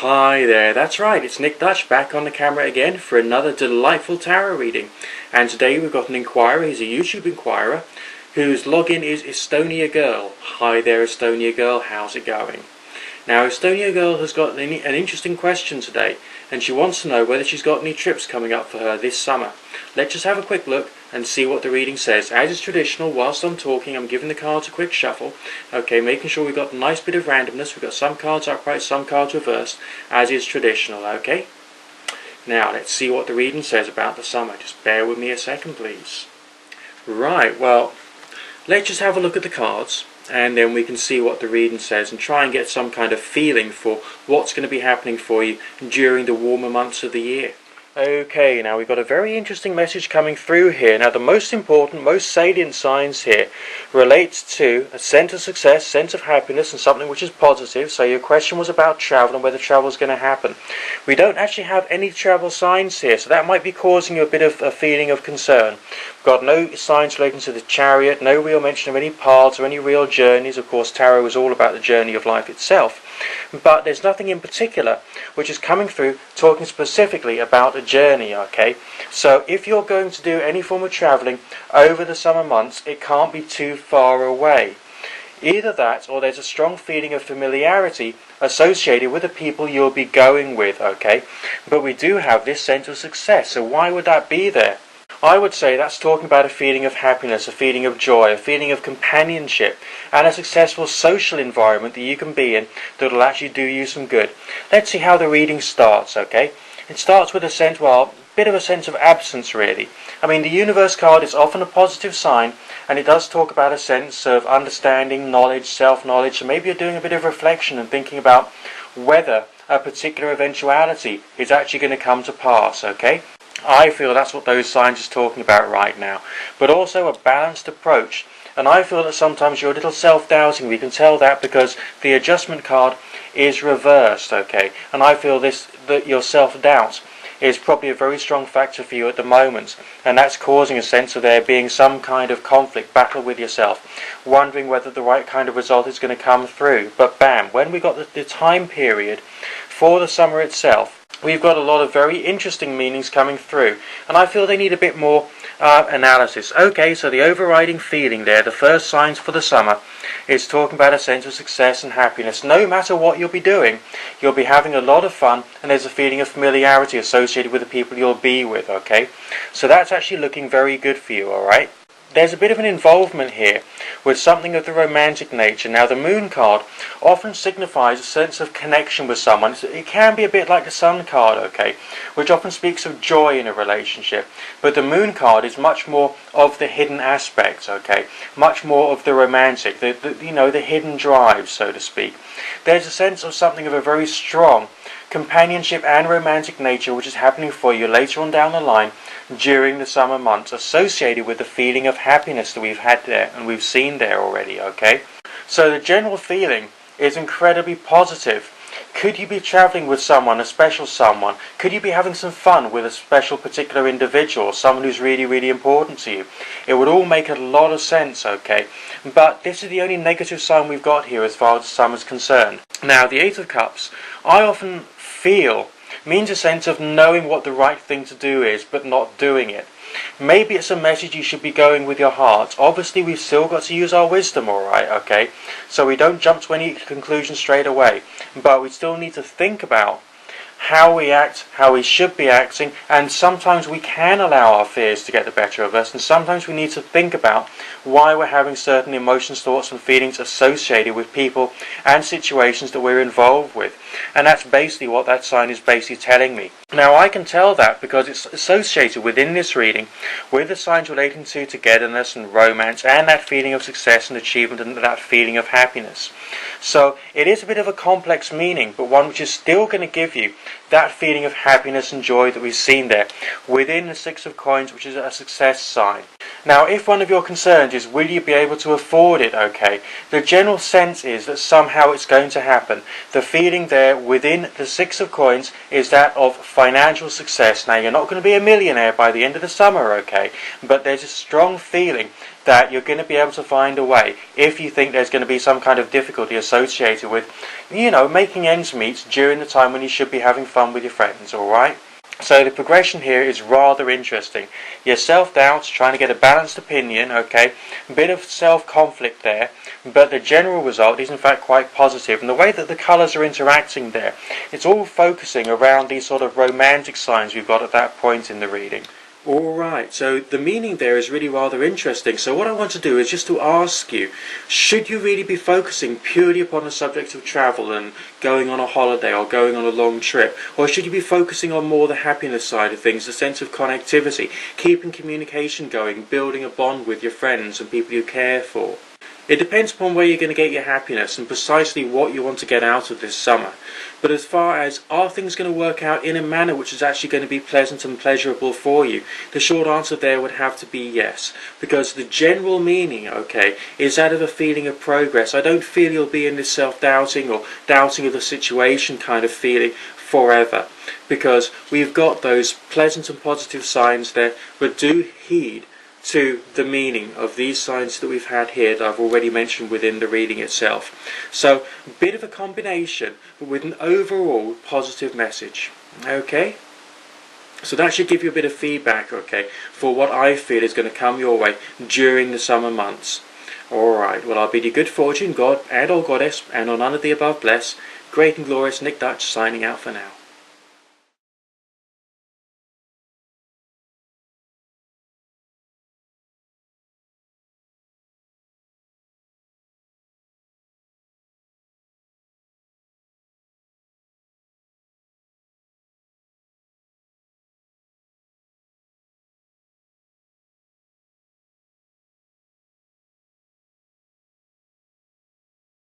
Hi there, that's right, it's Nick Dutch back on the camera again for another delightful tarot reading. And today we've got an inquirer, he's a YouTube inquirer, whose login is Estonia Girl. Hi there Estonia Girl, how's it going? Now Estonia Girl has got an interesting question today, and she wants to know whether she's got any trips coming up for her this summer. Let's just have a quick look and see what the reading says. As is traditional, whilst I'm talking, I'm giving the cards a quick shuffle. Okay, making sure we've got a nice bit of randomness. We've got some cards upright, some cards reversed, as is traditional, okay? Now, let's see what the reading says about the summer. Just bear with me a second, please. Right, well, let's just have a look at the cards, and then we can see what the reading says and try and get some kind of feeling for what's going to be happening for you during the warmer months of the year. Okay, now we've got a very interesting message coming through here. Now the most important, most salient signs here relates to a sense of success, sense of happiness, and something which is positive. So your question was about travel and whether travel is going to happen. We don't actually have any travel signs here, so that might be causing you a bit of a feeling of concern. We've got no signs relating to the Chariot, no real mention of any paths or any real journeys. Of course, tarot is all about the journey of life itself. But there's nothing in particular which is coming through talking specifically about a journey, okay? So if you're going to do any form of travelling over the summer months, it can't be too far away. Either that or there's a strong feeling of familiarity associated with the people you'll be going with, okay? But we do have this sense of success, so why would that be there? I would say that's talking about a feeling of happiness, a feeling of joy, a feeling of companionship, and a successful social environment that you can be in that will actually do you some good. Let's see how the reading starts, okay? It starts with a sense, well, a bit of a sense of absence, really. I mean, the Universe card is often a positive sign, and it does talk about a sense of understanding, knowledge, self-knowledge, so maybe you're doing a bit of reflection and thinking about whether a particular eventuality is actually going to come to pass, okay? I feel that's what those signs is talking about right now. But also a balanced approach. And I feel that sometimes you're a little self-doubting. We can tell that because the adjustment card is reversed, okay? And I feel that your self-doubt is probably a very strong factor for you at the moment. And that's causing a sense of there being some kind of conflict, battle with yourself, wondering whether the right kind of result is going to come through. But bam, when we got the time period for the summer itself, we've got a lot of very interesting meanings coming through, and I feel they need a bit more analysis. Okay, so the overriding feeling there, the first signs for the summer, is talking about a sense of success and happiness. No matter what you'll be doing, you'll be having a lot of fun, and there's a feeling of familiarity associated with the people you'll be with, okay? So that's actually looking very good for you, alright? There's a bit of an involvement here with something of the romantic nature. Now the Moon card often signifies a sense of connection with someone. It can be a bit like the Sun card, okay, which often speaks of joy in a relationship. But the Moon card is much more of the hidden aspects, okay, much more of the romantic, the hidden drive, so to speak. There's a sense of something of a very strong companionship and romantic nature which is happening for you later on down the line during the summer months, associated with the feeling of happiness that we've had there and we've seen there already, okay? So the general feeling is incredibly positive. Could you be travelling with someone, a special someone? Could you be having some fun with a special particular individual, someone who's really, really important to you? It would all make a lot of sense, okay? But this is the only negative sign we've got here as far as the summer's concerned. Now, the Eight of Cups, I often feel, means a sense of knowing what the right thing to do is, but not doing it. Maybe it's a message you should be going with your heart. Obviously, we've still got to use our wisdom, alright, okay? So we don't jump to any conclusion straight away. But we still need to think about how we act, how we should be acting, and sometimes we can allow our fears to get the better of us, and sometimes we need to think about why we're having certain emotions, thoughts and feelings associated with people and situations that we're involved with. And that's basically what that sign is basically telling me. Now I can tell that because it's associated within this reading with the signs relating to togetherness and romance and that feeling of success and achievement and that feeling of happiness. So it is a bit of a complex meaning, but one which is still going to give you that feeling of happiness and joy that we've seen there within the Six of Coins, which is a success sign. Now, if one of your concerns is will you be able to afford it, okay, the general sense is that somehow it's going to happen. The feeling there within the Six of Coins is that of financial success. Now, you're not going to be a millionaire by the end of the summer, okay, but there's a strong feeling that you're going to be able to find a way, if you think there's going to be some kind of difficulty associated with, making ends meet during the time when you should be having fun with your friends, alright? So the progression here is rather interesting. Your self-doubts, trying to get a balanced opinion, okay, a bit of self-conflict there, but the general result is in fact quite positive. And the way that the colours are interacting there, it's all focusing around these sort of romantic signs we've got at that point in the reading. Alright, so the meaning there is really rather interesting. So what I want to do is just to ask you, should you really be focusing purely upon the subject of travel and going on a holiday or going on a long trip? Or should you be focusing on more the happiness side of things, the sense of connectivity, keeping communication going, building a bond with your friends and people you care for? It depends upon where you're going to get your happiness and precisely what you want to get out of this summer. But as far as are things going to work out in a manner which is actually going to be pleasant and pleasurable for you, the short answer there would have to be yes. Because the general meaning, okay, is that of a feeling of progress. I don't feel you'll be in this self-doubting or doubting of the situation kind of feeling forever. Because we've got those pleasant and positive signs there, but do heed to the meaning of these signs that we've had here that I've already mentioned within the reading itself. So, a bit of a combination, but with an overall positive message. Okay? So that should give you a bit of feedback, okay, for what I feel is going to come your way during the summer months. Alright, well I'll bid you good fortune, God and or Goddess, and on none of the above bless. Great and glorious Nick Dutch signing out for now.